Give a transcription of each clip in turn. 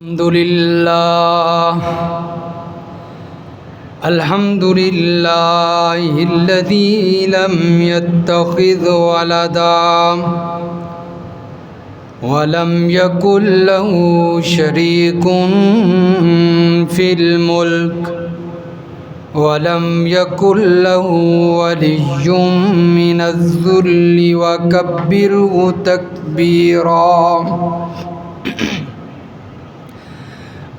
الحمد لله الذي لم يتخذ ولدا ولم يكن له شريك في الملك ولم يكن له ولي من الذل وكبره تكبيرا.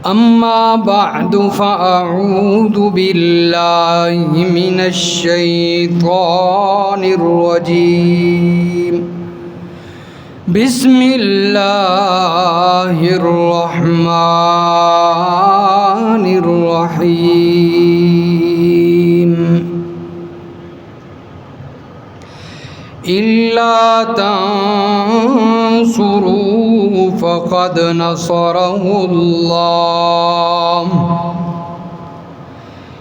أما بعد فأعوذ بالله من الشيطان الرجيم. بسم الله الرحمن الرحيم. إلا تنصروه فقد نصره الله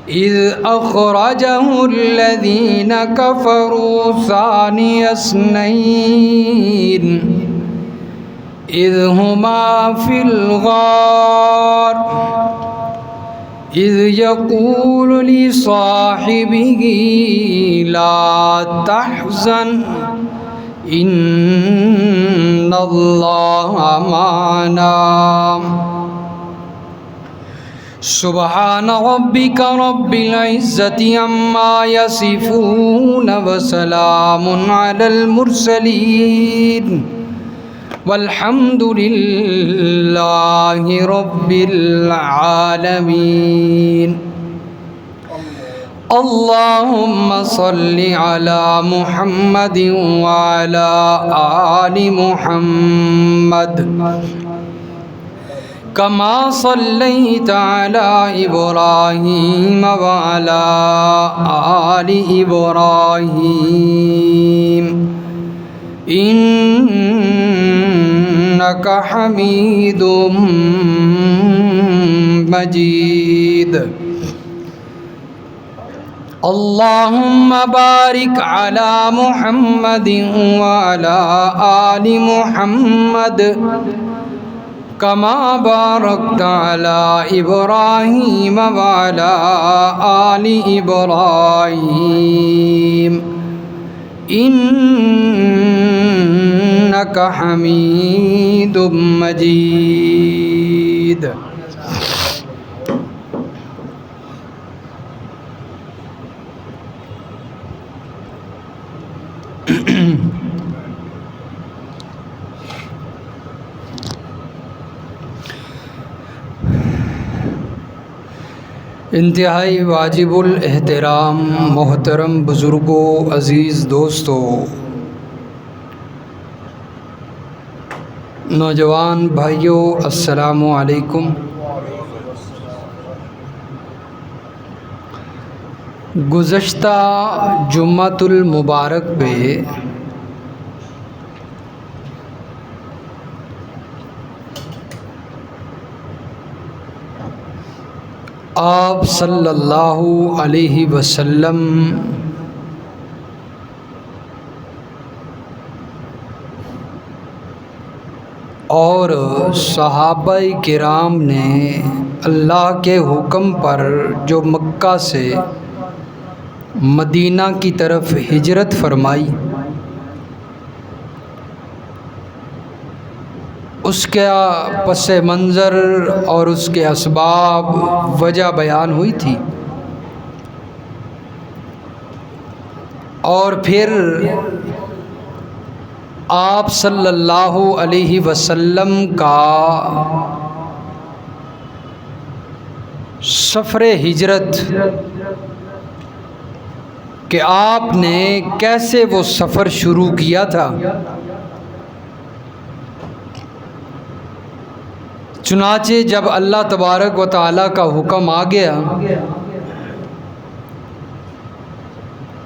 إذ أخرجه الذين كفروا ثاني اثنين إذ هما في الغار إذ يقول لصاحبه لا تحزن إن الله معنا. سبحان ربك رب العزة عما يصفون وسلام على المرسلين والحمد لله رب العالمين. اللهم صل على محمد وعلى آل محمد كما صليت على إبراهيم وعلى آل إبراهيم إنك حميد مجيد. اللهم بارك على محمد وعلى آل محمد كما باركت على إبراهيم وعلى آل إبراهيم إنك حميد مجيد. انتہائی واجب الاحترام محترم بزرگوں، عزیز دوستوں، نوجوان بھائیوں، السلام علیکم. گزشتہ جمعۃ المبارک پہ آپ صلی اللہ علیہ وسلم اور صحابہ کرام نے اللہ کے حکم پر جو مکہ سے مدینہ کی طرف ہجرت فرمائی، اس کا پس منظر اور اس کے اسباب وجہ بیان ہوئی تھی. اور پھر آپ صلی اللہ علیہ وسلم کا سفر ہجرت کہ آپ نے کیسے وہ سفر شروع کیا تھا. چنانچہ جب اللہ تبارک و تعالیٰ کا حکم آ گیا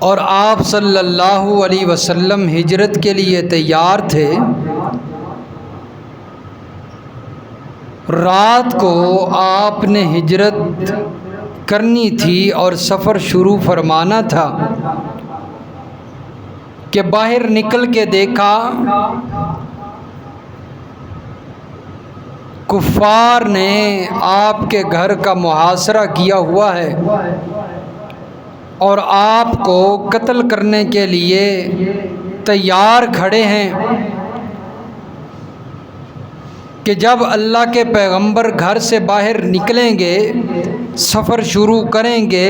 اور آپ صلی اللہ علیہ وسلم ہجرت کے لیے تیار تھے، رات کو آپ نے ہجرت کرنی تھی اور سفر شروع فرمانا تھا کہ باہر نکل کے دیکھا کفار نے آپ کے گھر کا محاصرہ کیا ہوا ہے اور آپ کو قتل کرنے کے لیے تیار کھڑے ہیں کہ جب اللہ کے پیغمبر گھر سے باہر نکلیں گے، سفر شروع کریں گے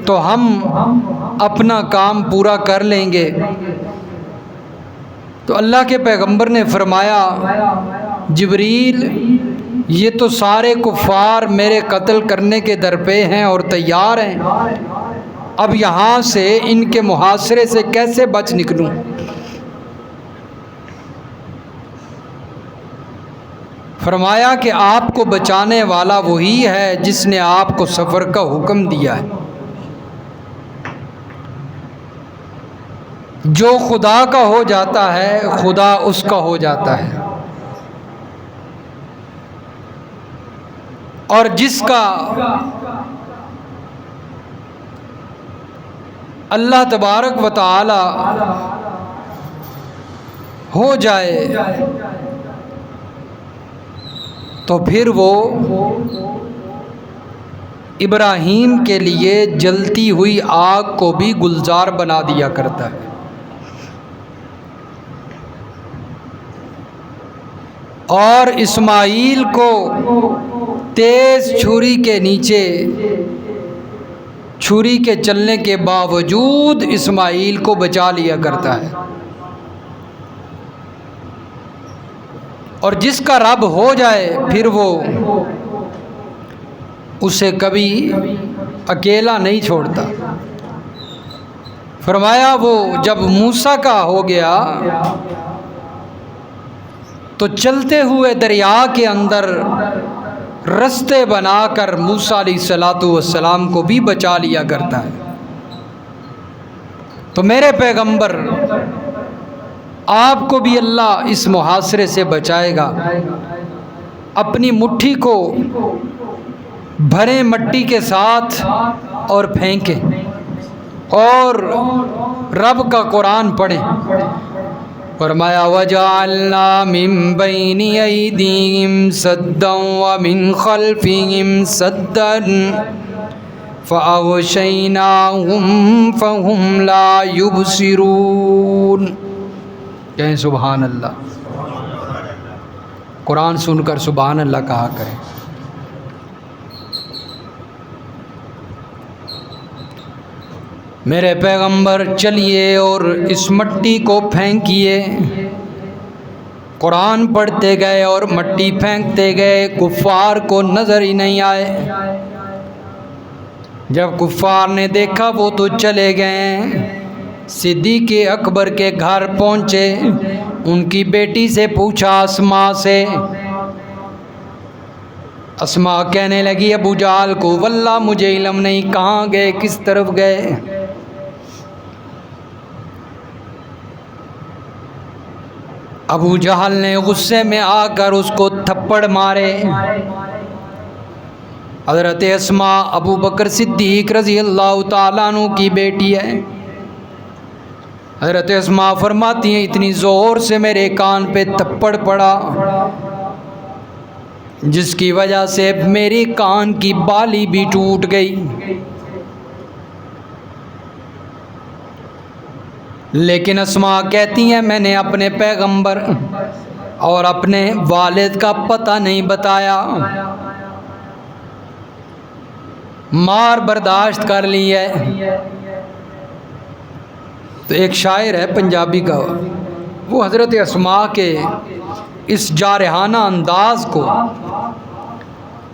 تو ہم اپنا کام پورا کر لیں گے۔ تو اللہ کے پیغمبر نے فرمایا، جبریل یہ تو سارے کفار میرے قتل کرنے کے درپے ہیں اور تیار ہیں، اب یہاں سے ان کے محاصرے سے کیسے بچ نکلوں؟ فرمایا کہ آپ کو بچانے والا وہی ہے جس نے آپ کو سفر کا حکم دیا ہے۔ جو خدا کا ہو جاتا ہے خدا اس کا ہو جاتا ہے، اور جس کا اللہ تبارک و تعالی ہو جائے تو پھر وہ ابراہیم کے لیے جلتی ہوئی آگ کو بھی گلزار بنا دیا کرتا ہے، اور اسماعیل کو تیز چھری کے نیچے چھری کے چلنے کے باوجود اسماعیل کو بچا لیا کرتا ہے، اور جس کا رب ہو جائے پھر وہ اسے کبھی اکیلا نہیں چھوڑتا۔ فرمایا وہ جب موسیٰ کا ہو گیا تو چلتے ہوئے دریا کے اندر رستے بنا کر موسیٰ علیہ السلام کو بھی بچا لیا کرتا ہے۔ تو میرے پیغمبر آپ کو بھی اللہ اس محاصرے سے بچائے گا۔ اپنی مٹھی کو بھریں مٹی کے ساتھ اور پھینکیں اور رب کا قرآن پڑھیں۔ فرمایا وَجَعَلْنَا مِن بَيْنِ أَيْدِيهِمْ سَدًّا وَمِنْ خَلْفِهِمْ سَدًّا فَأَغْشَيْنَاهُمْ فَهُمْ لَا يُبْصِرُونَ۔ کہیں سبحان اللہ، قرآن سن کر سبحان اللہ کہا کریں۔ میرے پیغمبر چلیے اور اس مٹی کو پھینکیے۔ قرآن پڑھتے گئے اور مٹی پھینکتے گئے، کفار کو نظر ہی نہیں آئے۔ جب کفار نے دیکھا وہ تو چلے گئے، صدیق اکبر کے گھر پہنچے، ان کی بیٹی سے پوچھا، اسماء سے۔ اسماء کہنے لگی ابو جہل کو، واللہ مجھے علم نہیں کہاں گئے، کس طرف گئے۔ ابو جہل نے غصے میں آ کر اس کو تھپڑ مارے۔ حضرت اسماء ابو بکر صدیق رضی اللہ تعالیٰ عنہ کی بیٹی ہے۔ حضرت اسماء فرماتی ہیں اتنی زور سے میرے کان پہ تھپڑ پڑا جس کی وجہ سے میری کان کی بالی بھی ٹوٹ گئی، لیکن اسماء کہتی ہیں میں نے اپنے پیغمبر اور اپنے والد کا پتہ نہیں بتایا، مار برداشت کر لی ہے۔ تو ایک شاعر ہے پنجابی کا، وہ حضرت اسماء کے اس جارحانہ انداز کو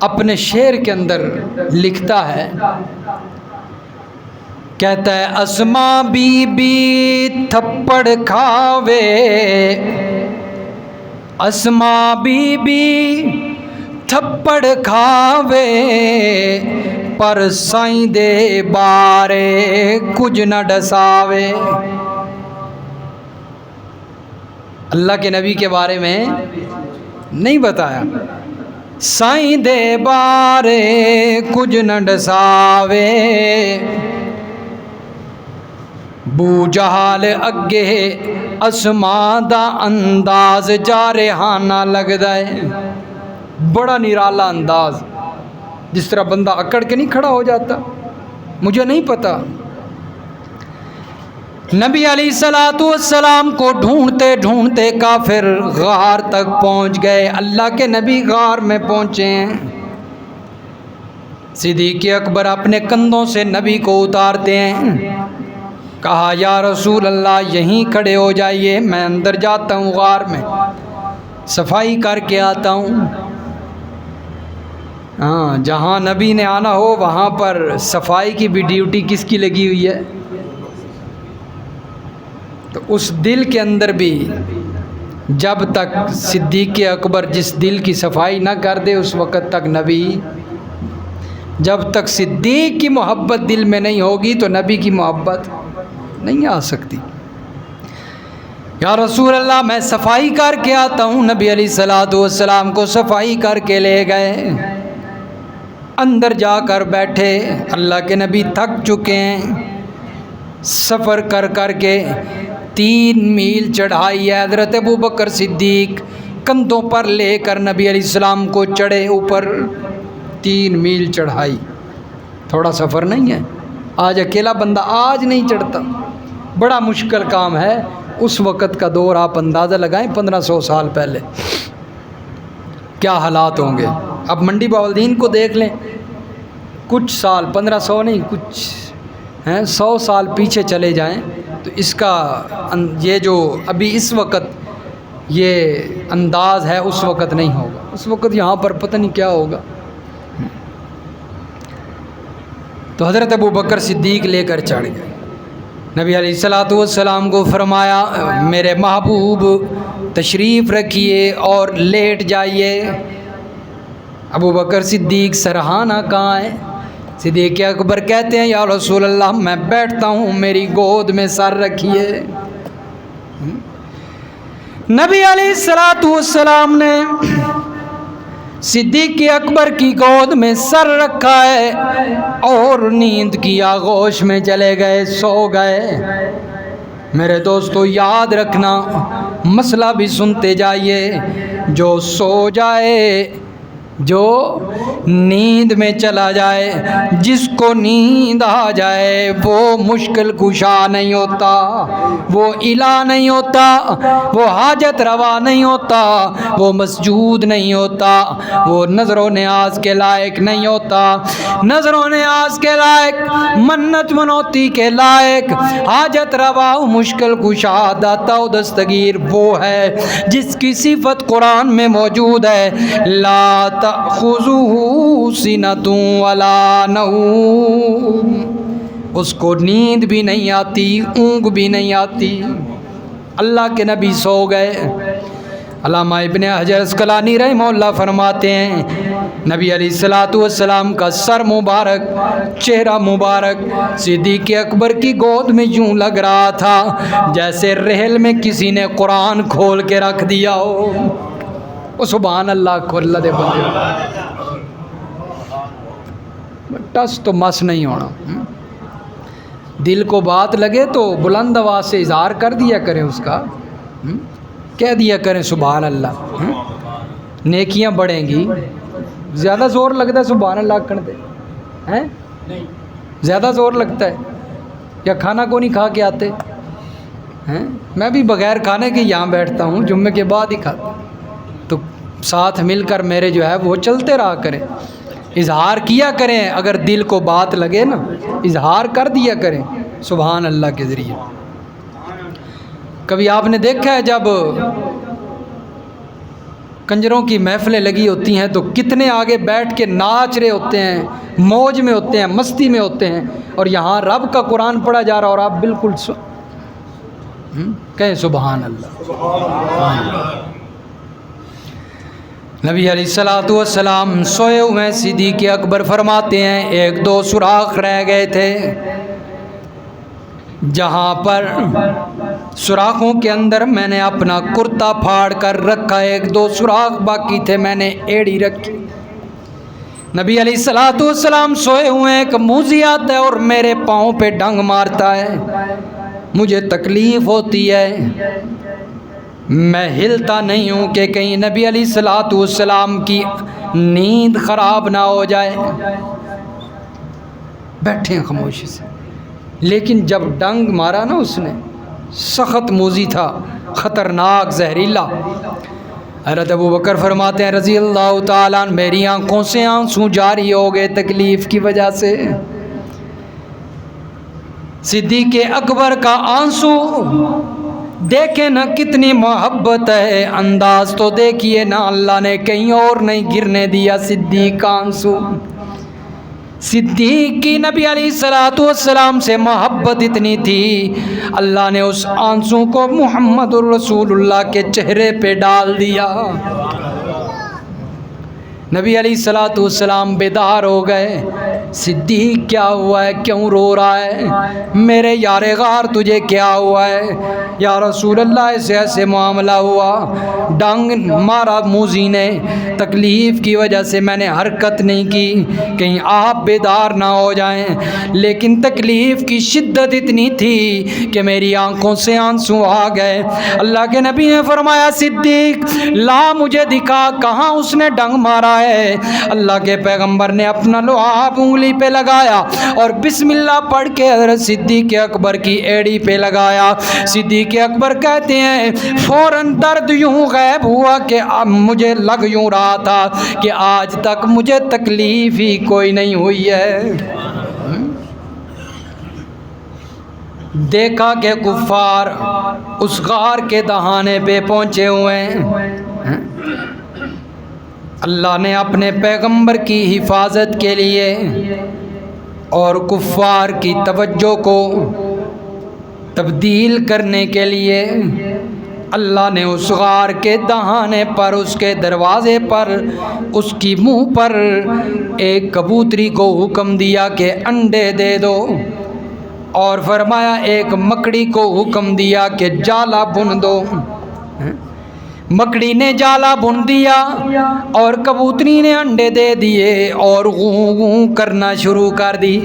اپنے شعر کے اندر لکھتا ہے، کہتا ہے اسماء بی بی تھپڑ کھاوے، اسماء بی بی تھپڑ کھاوے، پر سائیں دے بارے کچھ نہ ڈساوے۔ اللہ کے نبی کے بارے میں نہیں بتایا، سائیں دے بارے کچھ نہ ڈساوے، بو جہال اگے اسماء دا انداز جارحانہ لگدا ہے۔ بڑا نرالا انداز، جس طرح بندہ اکڑ کے نہیں کھڑا ہو جاتا. مجھے نہیں پتا. نبی علیہ الصلوۃ والسلام کو ڈھونڈتے ڈھونڈتے کافر غار تک پہنچ گئے. اللہ کے نبی غار میں پہنچے ہیں. صدیق اکبر اپنے کندھوں سے نبی کو اتارتے ہیں. کہا یا رسول اللہ یہیں کھڑے ہو جائیے، میں اندر جاتا ہوں، غار میں صفائی کر کے آتا ہوں. ہاں، جہاں نبی نے آنا ہو وہاں پر صفائی کی بھی ڈیوٹی کس کی لگی ہوئی ہے؟ تو اس دل کے اندر بھی جب تک صدیق اکبر جس دل کی صفائی نہ کر دے اس وقت تک نبی، جب تک صدیق کی محبت دل میں نہیں ہوگی تو نبی کی محبت نہیں آ سکتی. یا رسول اللہ میں صفائی کر کے آتا ہوں. نبی علیہ الصلوۃ والسلام کو صفائی کر کے لے گئے، اندر جا کر بیٹھے. اللہ کے نبی تھک چکے ہیں، سفر کر کر کے 3 میل چڑھائی ہے. حضرت ابوبکر صدیق کندھوں پر لے کر نبی علیہ السلام کو چڑھے اوپر. 3 میل چڑھائی تھوڑا سفر نہیں ہے. آج اکیلا بندہ آج نہیں چڑھتا، بڑا مشکل کام ہے. اس وقت کا دور آپ اندازہ لگائیں، 1500 سال پہلے کیا حالات ہوں گے. اب منڈی باولدین کو دیکھ لیں، کچھ سال 1500 نہیں، کچھ 100 سال پیچھے چلے جائیں تو اس کا یہ جو ابھی اس وقت یہ انداز ہے اس وقت نہیں ہوگا. اس وقت یہاں پر پتہ نہیں کیا ہوگا. تو حضرت ابوبکر صدیق لے کر چڑھ گئے. نبی علیہ الصلوۃ والسلام کو فرمایا میرے محبوب تشریف رکھیے اور لیٹ جائیے. ابوبکر صدیق سرحانہ کہاں ہے؟ صدیق اکبر کہتے ہیں یا رسول اللہ میں بیٹھتا ہوں، میری گود میں سر رکھیے. نبی علیہ الصلوۃ والسلام نے صدیق اکبر کی گود میں سر رکھا ہے اور نیند کی آغوش میں چلے گئے، سو گئے. میرے دوستو یاد رکھنا، مسئلہ بھی سنتے جائیے. جو سو جائے، جو نیند میں چلا جائے، جس کو نیند آ جائے وہ مشکل کشا نہیں ہوتا، وہ الہ نہیں ہوتا، وہ حاجت روا نہیں ہوتا، وہ مسجود نہیں ہوتا، وہ نظر و نیاز کے لائق نہیں ہوتا. نظر و نیاز کے لائق، منت منوتی کے لائق، حاجت روا مشکل کشا داتا و دستگیر وہ ہے جس کی صفت قرآن میں موجود ہے، لا تأخذہ سنۃ ولا نوم. اس کو نیند بھی نہیں آتی، اونگ بھی نہیں آتی. اللہ کے نبی سو گئے. علامہ ابن حجر اسقلانی رحمہ اللہ فرماتے ہیں نبی علیہ الصلوۃ والسلام کا سر مبارک، چہرہ مبارک صدیق اکبر کی گود میں یوں لگ رہا تھا جیسے رحل میں کسی نے قرآن کھول کے رکھ دیا ہو. سبحان اللہ کو اللہ دے بندے ٹس تو مس نہیں ہونا. دل کو بات لگے تو بلند آواز سے اظہار کر دیا کریں، اس کا کہہ دیا کریں سبحان اللہ. نیکیاں بڑھیں گی. زیادہ زور لگتا ہے سبحان اللہ کرتے ہیں؟ زیادہ زور لگتا ہے یا کھانا کو نہیں کھا کے آتے ہیں؟ میں بھی بغیر کھانے کے یہاں بیٹھتا ہوں، جمعے کے بعد ہی کھاتا ہوں. تو ساتھ مل کر میرے جو ہے وہ چلتے رہا کریں، اظہار کیا کریں. اگر دل کو بات لگے نا اظہار کر دیا کریں سبحان اللہ کے ذریعے. کبھی آپ نے دیکھا ہے جب کنجروں کی محفلیں لگی ہوتی ہیں تو کتنے آگے بیٹھ کے ناچ رہے ہوتے ہیں، موج میں ہوتے ہیں، مستی میں ہوتے ہیں، اور یہاں رب کا قرآن پڑھا جا رہا اور آپ بالکل کہیں سبحان اللہ. نبی علیہ الصلوۃ والسلام سوئے ہوئے. صدیق اکبر فرماتے ہیں 1-2 سوراخ رہ گئے تھے، جہاں پر سوراخوں کے اندر میں نے اپنا کرتا پھاڑ کر رکھا. 1-2 سوراخ باقی تھے، میں نے ایڑی رکھی. نبی علیہ الصلوۃ والسلام سوئے ہوئے. ایک موذی آتا ہے اور میرے پاؤں پہ ڈنگ مارتا ہے، مجھے تکلیف ہوتی ہے. میں ہلتا نہیں ہوں کہ کہیں نبی علیہ الصلوۃ والسلام کی نیند خراب نہ ہو جائے. بیٹھے ہیں خاموشی سے. لیکن جب ڈنگ مارا نا اس نے، سخت موذی تھا، خطرناک، زہریلا. حضرت ابوبکر فرماتے ہیں رضی اللہ تعالیٰ عنہ، میری آنکھوں سے آنسو جاری ہو گئے تکلیف کی وجہ سے. صدیق اکبر کا آنسو دیکھیں نا کتنی محبت ہے، انداز تو دیکھیے نا، اللہ نے کہیں اور نہیں گرنے دیا صدیق کا آنسو. صدیق کی نبی علیہ الصلوۃ والسلام سے محبت اتنی تھی، اللہ نے اس آنسو کو محمد الرسول اللہ کے چہرے پہ ڈال دیا. نبی علیہ الصلوۃ والسلام بیدار ہو گئے. صدیق کیا ہوا ہے، کیوں رو رہا ہے؟ میرے یار غار تجھے کیا ہوا ہے؟ یا رسول اللہ ایسے ایسے معاملہ ہوا، ڈانگ مارا موذی نے، تکلیف کی وجہ سے میں نے حرکت نہیں کی، کہیں آپ بیدار نہ ہو جائیں. لیکن تکلیف کی شدت اتنی تھی کہ میری آنکھوں سے آنسو آ گئے. اللہ کے نبی نے فرمایا صدیق لا مجھے دکھا کہاں اس نے ڈنگ مارا ہے. اللہ کے پیغمبر نے اپنا لعاب انگلی پہ لگایا اور بسم اللہ پڑھ کے حضرت صدیق اکبر کی ایڑی پہ لگایا. صدیق اکبر کہتے ہیں فوراً درد یوں غائب ہوا کہ مجھے لگ یوں رہا تھا کہ آج تک مجھے تکلیف ہی کوئی نہیں ہوئی ہے. دیکھا کہ کفار اس غار کے دہانے پہ پہنچے ہوئے ہیں. اللہ نے اپنے پیغمبر کی حفاظت کے لیے اور کفار کی توجہ کو تبدیل کرنے کے لیے اللہ نے اس غار کے دہانے پر، اس کے دروازے پر، اس کی منہ پر ایک کبوتری کو حکم دیا کہ انڈے دے دو، اور فرمایا ایک مکڑی کو حکم دیا کہ جالا بن دو. مکڑی نے جالا بن دیا اور کبوتری نے انڈے دے دیے اور غوں غوں کرنا شروع کر دی.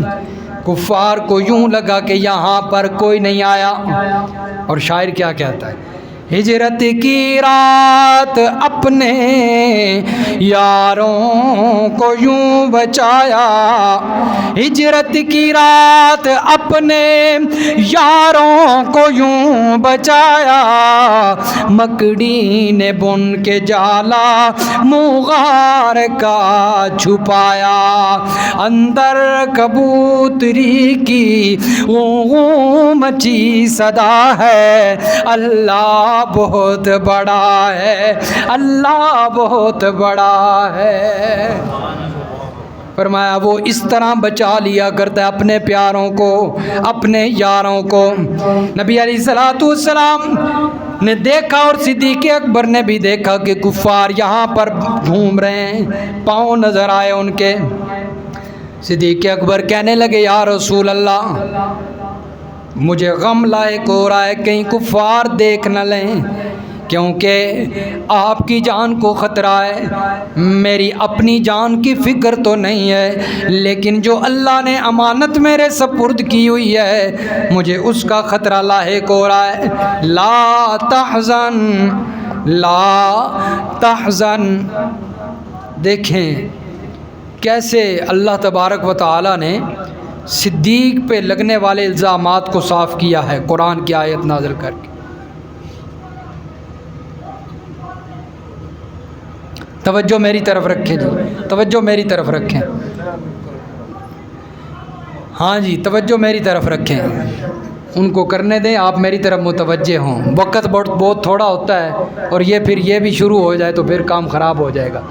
کفار کو یوں لگا کہ یہاں پر کوئی نہیں آیا. اور شاعر کیا کہتا ہے، ہجرت کی رات اپنے یاروں کو یوں بچایا، ہجرت کی رات اپنے یاروں کو یوں بچایا، مکڑی نے بن کے جالا مغار کا چھپایا، اندر کبوتری کی غوں مچی صدا ہے، اللہ بہت بڑا ہے، اللہ بہت بڑا ہے. فرمایا وہ اس طرح بچا لیا کرتا ہے اپنے پیاروں کو، اپنے یاروں کو. نبی علیہ الصلوۃ والسلام نے دیکھا اور صدیق اکبر نے بھی دیکھا کہ کفار یہاں پر گھوم رہے ہیں، پاؤں نظر آئے ان کے. صدیق اکبر کہنے لگے یا رسول اللہ مجھے غم لاحق ہو رہا ہے، کہیں کفار دیکھ نہ لیں، کیونکہ آپ کی جان کو خطرہ ہے. میری اپنی جان کی فکر تو نہیں ہے، لیکن جو اللہ نے امانت میرے سپرد کی ہوئی ہے مجھے اس کا خطرہ لاحق ہو رہا ہے. لا تحزن لا تحزن. دیکھیں کیسے اللہ تبارک و تعالی نے صدیق پہ لگنے والے الزامات کو صاف کیا ہے قرآن کی آیت نازل کر کے. توجہ میری طرف رکھیں جی، توجہ میری طرف رکھیں. ہاں جی توجہ میری طرف رکھیں، ان کو کرنے دیں، آپ میری طرف متوجہ ہوں. وقت بہت تھوڑا ہوتا ہے اور یہ بھی شروع ہو جائے تو پھر کام خراب ہو جائے گا.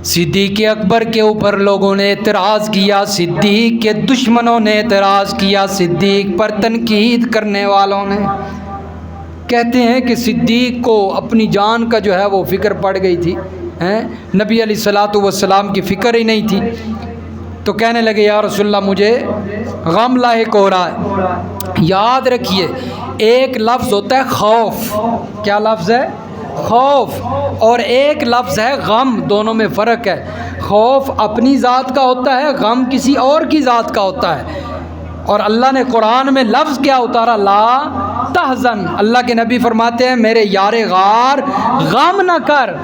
صدیق اکبر کے اوپر لوگوں نے اعتراض کیا، صدیق کے دشمنوں نے اعتراض کیا، صدیق پر تنقید کرنے والوں نے. کہتے ہیں کہ صدیق کو اپنی جان کا جو ہے وہ فکر پڑ گئی تھی، نبی علیہ الصلوۃ والسلام کی فکر ہی نہیں تھی. تو کہنے لگے یا رسول اللہ مجھے غم لاحق ہو رہا ہے. یاد رکھیے ایک لفظ ہوتا ہے خوف، کیا لفظ ہے؟ خوف، اور ایک لفظ ہے غم، دونوں میں فرق ہے. خوف اپنی ذات کا ہوتا ہے، غم کسی اور کی ذات کا ہوتا ہے. اور اللہ نے قرآن میں لفظ کیا اتارا؟ لا تحزن۔ اللہ کے نبی فرماتے ہیں میرے یار غار غم نہ کر۔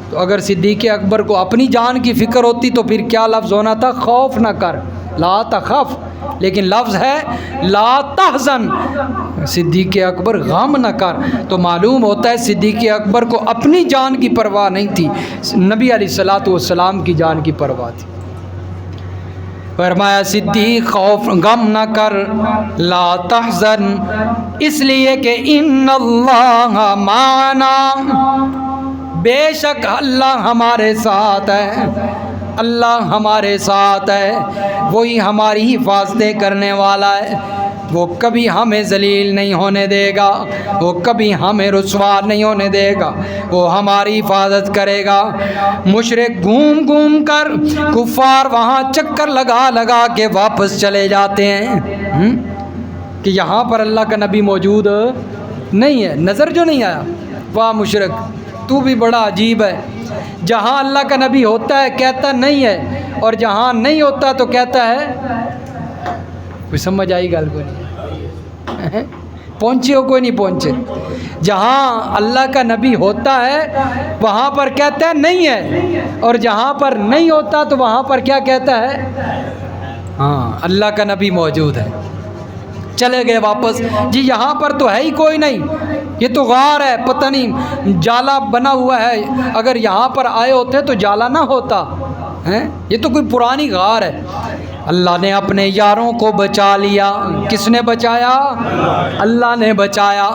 تو اگر صدیق اکبر کو اپنی جان کی فکر ہوتی تو پھر کیا لفظ ہونا تھا؟ خوف نہ کر، لا تخف، لیکن لفظ ہے لا تحزن، صدیق اکبر غم نہ کر۔ تو معلوم ہوتا ہے صدیق اکبر کو اپنی جان کی پرواہ نہیں تھی، نبی علیہ الصلوۃ والسلام کی جان کی پرواہ تھی۔ فرمایا صدیق خوف غم نہ کر، لا تحزن، اس لیے کہ ان اللہ معنا، بے شک اللہ ہمارے ساتھ ہے، اللہ ہمارے ساتھ ہے، وہی ہماری حفاظتیں کرنے والا ہے، وہ کبھی ہمیں ذلیل نہیں ہونے دے گا، وہ کبھی ہمیں رسوا نہیں ہونے دے گا، وہ ہماری حفاظت کرے گا۔ مشرک گھوم گھوم کر، کفار وہاں چکر لگا لگا کے واپس چلے جاتے ہیں کہ یہاں پر اللہ کا نبی موجود نہیں ہے، نظر جو نہیں آیا۔ واہ مشرک، تو بھی بڑا عجیب ہے، جہاں اللہ کا نبی ہوتا ہے کہتا نہیں ہے، اور جہاں نہیں ہوتا تو کہتا ہے۔ کوئی سمجھ آئی گل کو نہیں؟ پہنچے ہو کوئی نہیں پہنچے؟ جہاں اللہ کا نبی ہوتا ہے وہاں پر کہتا ہے نہیں ہے، اور جہاں پر نہیں ہوتا تو وہاں پر کیا کہتا ہے؟ ہاں اللہ کا نبی موجود ہے۔ چلے گئے واپس، جی یہاں پر تو ہے ہی کوئی نہیں، یہ تو غار ہے، پتہ نہیں جالا بنا ہوا ہے، اگر یہاں پر آئے ہوتے تو جالا نہ ہوتا، یہ تو کوئی پرانی غار ہے۔ اللہ نے اپنے یاروں کو بچا لیا۔ کس نے بچایا؟ اللہ نے بچایا۔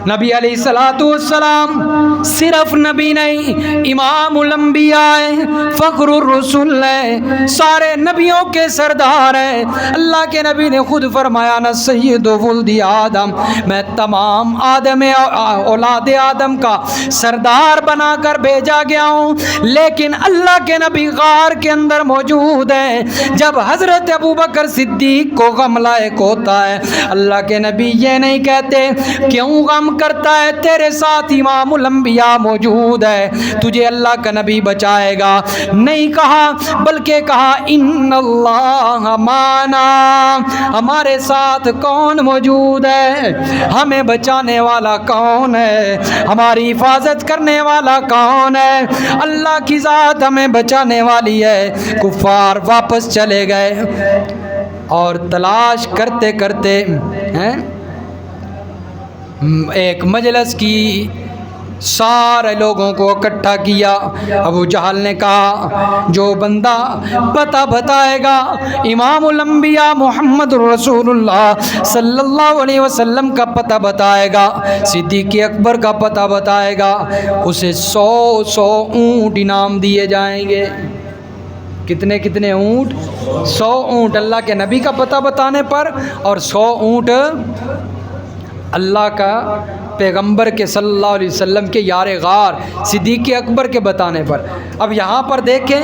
نبی علیہ الصلوۃ والسلام صرف نبی نہیں، امام الانبیاء ہیں، فخر الرسل ہیں، سارے نبیوں کے سردار ہیں۔ اللہ کے نبی نے خود فرمایا نا سید ولد آدم، میں تمام اولاد آدم کا سردار بنا کر بھیجا گیا ہوں، لیکن اللہ کے نبی غار کے اندر موجود ہیں۔ جب حضرت ابو بکر صدیق کو غم لائق ہوتا ہے، اللہ کے نبی یہ نہیں کہتے کیوں غم کرتا ہے، تیرے ساتھ امام الانبیاء موجود ہے، تجھے اللہ کا نبی بچائے گا، نہیں کہا، بلکہ کہا ان اللہ معنا، ہمارے ساتھ کون موجود ہے، ہمیں بچانے والا کون ہے، ہماری حفاظت کرنے والا کون ہے، اللہ کی ذات ہمیں بچانے والی ہے۔ کفار واپس چلے گئے اور تلاش کرتے کرتے ایک مجلس کی، سارے لوگوں کو اکٹھا کیا۔ ابو جہل نے کہا جو بندہ پتہ بتائے گا امام الانبیاء محمد رسول اللہ صلی اللہ علیہ وسلم کا پتہ بتائے گا، صدیق اکبر کا پتہ بتائے گا، اسے 100 اونٹ انعام دیے جائیں گے۔ کتنے کتنے اونٹ؟ 100 اونٹ اللہ کے نبی کا پتہ بتانے پر، اور 100 اونٹ اللہ کا پیغمبر کے صلی اللہ علیہ وسلم کے یار غار صدیق اکبر کے بتانے پر۔ اب یہاں پر دیکھیں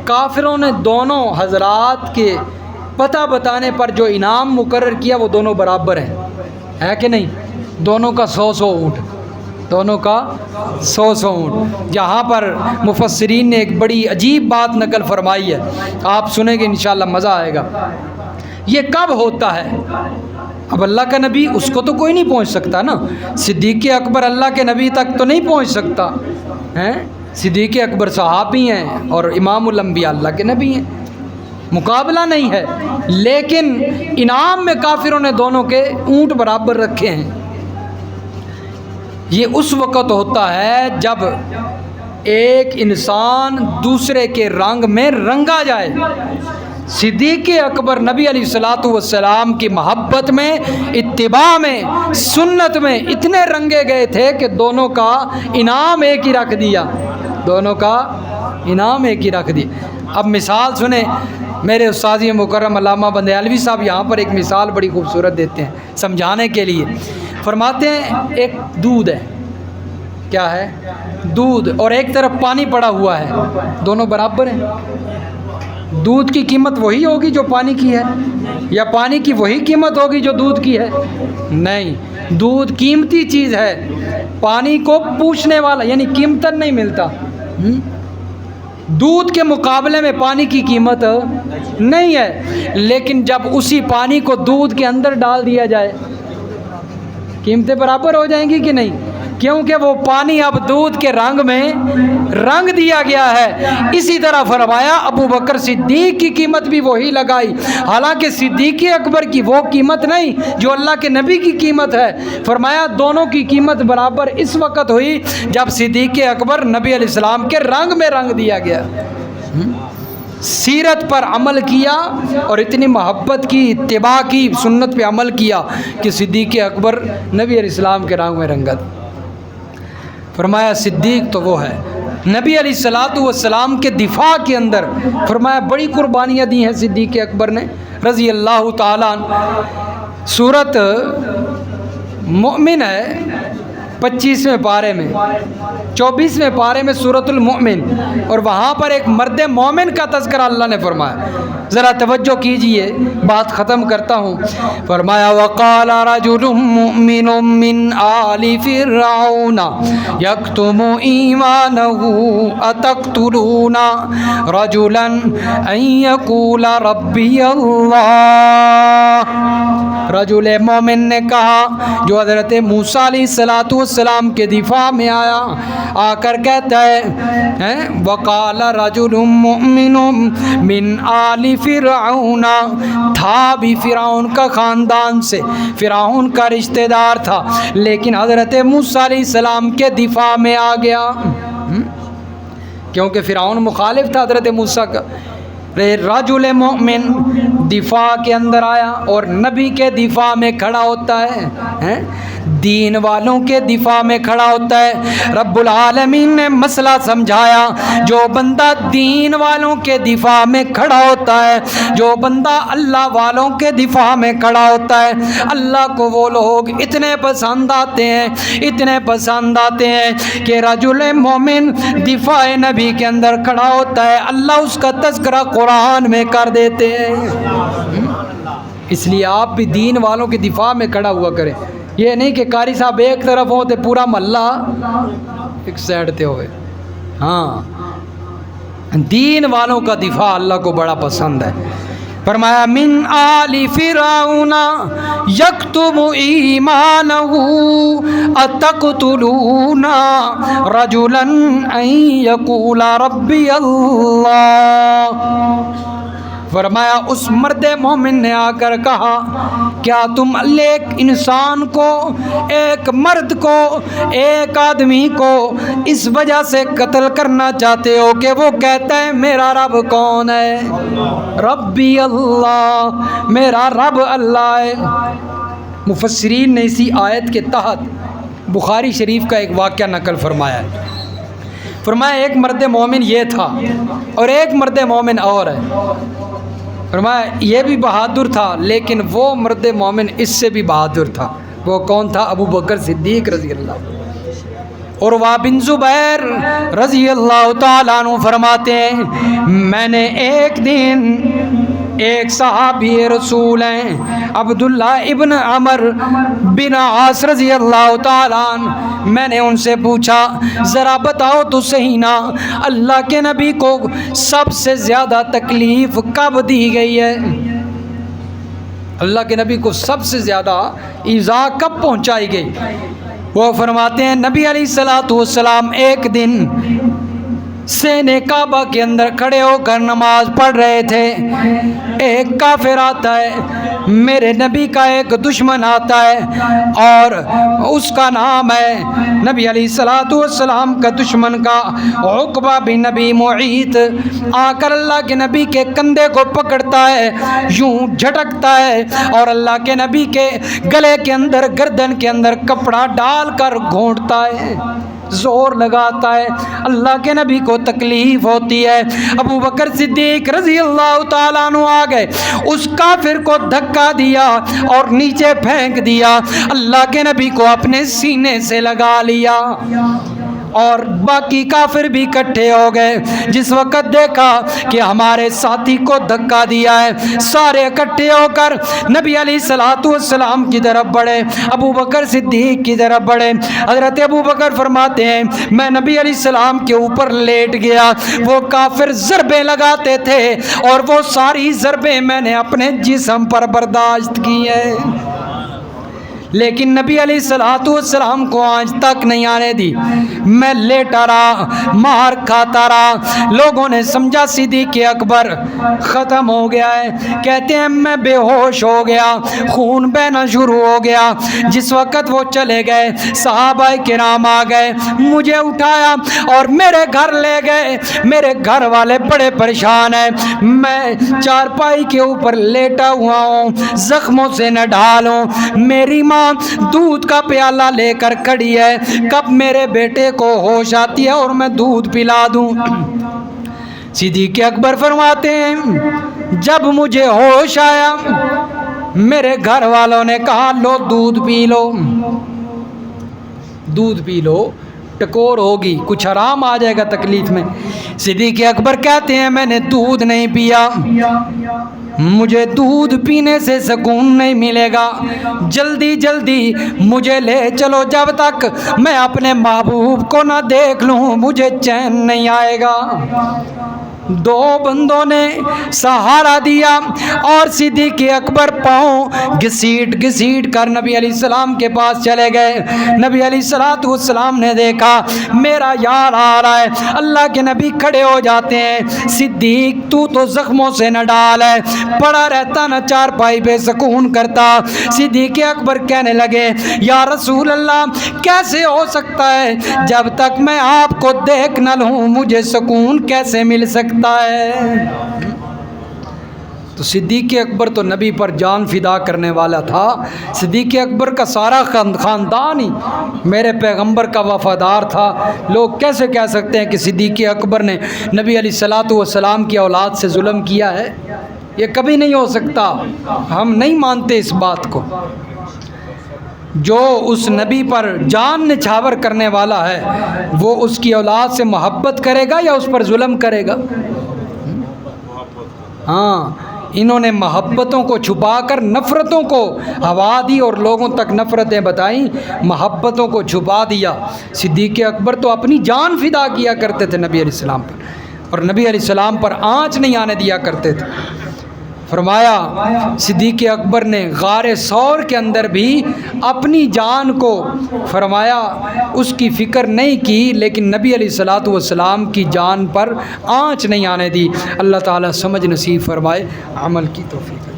کافروں نے دونوں حضرات کے پتہ بتانے پر جو انعام مقرر کیا وہ دونوں برابر ہیں، ہے کہ نہیں؟ دونوں کا 100 اونٹ، دونوں کا 100 اونٹ۔ جہاں پر مفسرین نے ایک بڑی عجیب بات نقل فرمائی ہے، آپ سنیں گے انشاءاللہ مزہ آئے گا۔ یہ کب ہوتا ہے؟ اب اللہ کا نبی اس کو تو کوئی نہیں پہنچ سکتا نا، صدیق اکبر اللہ کے نبی تک تو نہیں پہنچ سکتا ہیں، صدیق اکبر صحابی ہیں اور امام الانبیاء اللہ کے نبی ہیں، مقابلہ نہیں ہے، لیکن انعام میں کافروں نے دونوں کے اونٹ برابر رکھے ہیں۔ یہ اس وقت ہوتا ہے جب ایک انسان دوسرے کے رنگ میں رنگا جائے۔ صدیق اکبر نبی علیہ الصلوۃ والسلام کی محبت میں، اتباع میں، سنت میں اتنے رنگے گئے تھے کہ دونوں کا انعام ایک ہی رکھ دیا، دونوں کا انعام ایک ہی رکھ دیا۔ اب مثال سنیں، میرے استاذ مکرم علامہ بندیالوی صاحب یہاں پر ایک مثال بڑی خوبصورت دیتے ہیں سمجھانے کے لیے۔ فرماتے ہیں ایک دودھ ہے، کیا ہے؟ دودھ، اور ایک طرف پانی پڑا ہوا ہے، دونوں برابر ہیں؟ دودھ کی قیمت وہی ہوگی جو پانی کی ہے، یا پانی کی وہی قیمت ہوگی جو دودھ کی ہے؟ نہیں، دودھ قیمتی چیز ہے، پانی کو پوچھنے والا یعنی قیمتاً نہیں ملتا۔ دودھ کے مقابلے میں پانی کی قیمت نہیں ہے، لیکن جب اسی پانی کو دودھ کے اندر ڈال دیا جائے قیمتیں برابر ہو جائیں گی کہ نہیں؟ کیونکہ وہ پانی اب دودھ کے رنگ میں رنگ دیا گیا ہے۔ اسی طرح فرمایا ابو بکر صدیق کی قیمت بھی وہی لگائی، حالانکہ صدیق اکبر کی وہ قیمت نہیں جو اللہ کے نبی کی قیمت ہے۔ فرمایا دونوں کی قیمت برابر اس وقت ہوئی جب صدیق اکبر نبی علیہ السلام کے رنگ میں رنگ دیا گیا، سیرت پر عمل کیا اور اتنی محبت کی، اتباع کی، سنت پہ عمل کیا کہ صدیق اکبر نبی علیہ السلام کے رنگ میں رنگت۔ فرمایا صدیق تو وہ ہے نبی علیہ الصلوۃ والسلام کے دفاع کے اندر، فرمایا بڑی قربانیاں دی ہیں صدیق اکبر نے رضی اللہ تعالیٰ عنہ۔ سورت مؤمن ہے 25ویں پارے میں، 24ویں پارے میں سورۃ المؤمن، اور وہاں پر ایک مرد مومن کا تذکرہ اللہ نے فرمایا۔ ذرا توجہ کیجئے، بات ختم کرتا ہوں۔ فرمایا وقال رجل مؤمن من آل فرعون یکتم ایمانہ اتقتلون رجلا ان یقول ربی اللہ۔ رجل مومن نے کہا جو حضرت موسیٰ علیہ السلام کے دفاع میں آیا، آ کر کہتا ہے وقال رجل مؤمن من آل فرعون، تھا بھی فرعون کا خاندان سے، فرعون کا رشتہ دار تھا، لیکن حضرت موسیٰ علیہ السلام کے دفاع میں آ گیا کیونکہ فرعون مخالف تھا حضرت موسیٰ کا۔ رجل مومن دفاع کے اندر آیا اور نبی کے دفاع میں کھڑا ہوتا ہے، دین والوں کے دفاع میں کھڑا ہوتا ہے۔ رب العالمین نے مسئلہ سمجھایا، جو بندہ دین والوں کے دفاع میں کھڑا ہوتا ہے، جو بندہ اللہ والوں کے دفاع میں کھڑا ہوتا ہے، اللہ کو وہ لوگ اتنے پسند آتے ہیں، اتنے پسند آتے ہیں کہ رجل مومن دفاع نبی کے اندر کھڑا ہوتا ہے، اللہ اس کا تذکرہ قرآن میں کر دیتے ہیں۔ اس لیے آپ بھی دین والوں کے دفاع میں کھڑا ہوا کریں، یہ نہیں کہ قاری صاحب ایک طرف ہو تو پورا محلہ ایک سائڈ تے ہوئے۔ ہاں، دین والوں کا دفاع اللہ کو بڑا پسند ہے۔ فرمایا من آل فرعون یکتم ایمانہ اتقتلون رجلا ان یقول ربی اللہ۔ فرمایا اس مرد مومن نے آ کر کہا کیا تم ایک انسان کو، ایک مرد کو، ایک آدمی کو اس وجہ سے قتل کرنا چاہتے ہو کہ وہ کہتا ہے میرا رب کون ہے؟ ربی اللہ، میرا رب اللہ ہے۔ مفسرین نے اسی آیت کے تحت بخاری شریف کا ایک واقعہ نقل فرمایا ہے۔ فرمایا ایک مرد مومن یہ تھا اور ایک مرد مومن اور ہے۔ فرمایا یہ بھی بہادر تھا، لیکن وہ مرد مومن اس سے بھی بہادر تھا۔ وہ کون تھا؟ ابو بکر صدیق رضی اللہ۔ اور عروہ بن زبیر رضی اللہ تعالیٰ عنہ فرماتے ہیں میں نے ایک دن ایک صحابی رسول ہیں عبداللہ ابن عمر بن عاص رضی اللہ تعالیٰ عنہ، میں نے ان سے پوچھا ذرا بتاؤ تو صحیح نا، اللہ کے نبی کو سب سے زیادہ تکلیف کب دی گئی ہے؟ اللہ کے نبی کو سب سے زیادہ ایذا کب پہنچائی گئی؟ وہ فرماتے ہیں نبی علیہ الصلوۃ والسلام ایک دن سین کعبہ کے اندر کھڑے ہو کر نماز پڑھ رہے تھے، ایک کافر آتا ہے، میرے نبی کا ایک دشمن آتا ہے اور اس کا نام ہے نبی علیہ الصلوۃ والسلام کا دشمن کا عقبہ بن نبی معیط، آ کر اللہ کے نبی کے کندھے کو پکڑتا ہے، یوں جھٹکتا ہے اور اللہ کے نبی کے گلے کے اندر، گردن کے اندر کپڑا ڈال کر گھونٹتا ہے، زور لگاتا ہے، اللہ کے نبی کو تکلیف ہوتی ہے۔ ابو بکر صدیق رضی اللہ تعالیٰ عنہ آ گئے، اس کافر کو دھکا دیا اور نیچے پھینک دیا، اللہ کے نبی کو اپنے سینے سے لگا لیا اور باقی کافر بھی اکٹھے ہو گئے۔ جس وقت دیکھا کہ ہمارے ساتھی کو دھکا دیا ہے، سارے اکٹھے ہو کر نبی علیہ الصلوۃ والسلام کی طرف بڑھے، ابو بکر صدیق کی طرف بڑھے۔ حضرت ابو بکر فرماتے ہیں میں نبی علیہ السلام کے اوپر لیٹ گیا، وہ کافر ضربیں لگاتے تھے اور وہ ساری ضربیں میں نے اپنے جسم پر برداشت کی ہیں، لیکن نبی علیہ الصلوۃ والسلام کو آج تک نہیں آنے دی۔ میں لیٹا رہا، مار کھاتا رہا۔ لوگوں نے سمجھا صدیق اکبر ختم ہو گیا ہے، کہتے ہیں میں بے ہوش ہو گیا، خون بہنا شروع ہو گیا۔ جس وقت وہ چلے گئے صحابہ کرام آ گئے، مجھے اٹھایا اور میرے گھر لے گئے۔ میرے گھر والے بڑے پریشان ہیں، میں چارپائی کے اوپر لیٹا ہوا ہوں، زخموں سے نہ ڈھالوں۔ میری ماں دودھ کا پیالہ لے کر کھڑی ہے، کب میرے بیٹے کو ہوش آتی ہے اور میں دودھ پلا دوں۔ صدیق اکبر فرماتے ہیں جب مجھے ہوش آیا میرے گھر والوں نے کہا لو دودھ پی لو، دودھ پی لو، ٹکور ہوگی، کچھ آرام آ جائے گا تکلیف میں۔ صدیق اکبر کہتے ہیں میں نے دودھ نہیں پیا، مجھے دودھ پینے سے سکون نہیں ملے گا، جلدی جلدی مجھے لے چلو، جب تک میں اپنے محبوب کو نہ دیکھ لوں مجھے چین نہیں آئے گا۔ دو بندوں نے سہارا دیا اور صدیق اکبر پاؤں گھسیٹ گھسیٹ کر نبی علیہ السلام کے پاس چلے گئے۔ نبی علیہ الصلوۃ والسلام نے دیکھا میرا یار آ رہا ہے، اللہ کے نبی کھڑے ہو جاتے ہیں، صدیق تو زخموں سے نہ ڈال ہے، پڑا رہتا نہ چارپائی بے سکون کرتا۔ صدیق اکبر کہنے لگے یا رسول اللہ کیسے ہو سکتا ہے، جب تک میں آپ کو دیکھ نہ لوں مجھے سکون کیسے مل سکتا ہے۔ تو صدیق اکبر تو نبی پر جان فدا کرنے والا تھا، صدیق اکبر کا سارا خاندان ہی میرے پیغمبر کا وفادار تھا۔ لوگ کیسے کہہ سکتے ہیں کہ صدیق اکبر نے نبی علیہ الصلوۃ والسلام کی اولاد سے ظلم کیا ہے؟ یہ کبھی نہیں ہو سکتا، ہم نہیں مانتے اس بات کو۔ جو اس نبی پر جان نچھاور کرنے والا ہے وہ اس کی اولاد سے محبت کرے گا یا اس پر ظلم کرے گا؟ ہاں، انہوں نے محبتوں کو چھپا کر نفرتوں کو ہوا دی اور لوگوں تک نفرتیں بتائیں، محبتوں کو چھپا دیا۔ صدیق اکبر تو اپنی جان فدا کیا کرتے تھے نبی علیہ السلام پر، اور نبی علیہ السلام پر آنچ نہیں آنے دیا کرتے تھے۔ فرمایا صدیق اکبر نے غار ثور کے اندر بھی اپنی جان کو فرمایا اس کی فکر نہیں کی، لیکن نبی علیہ الصلوۃ والسلام کی جان پر آنچ نہیں آنے دی۔ اللہ تعالیٰ سمجھ نصیب فرمائے، عمل کی توفیق۔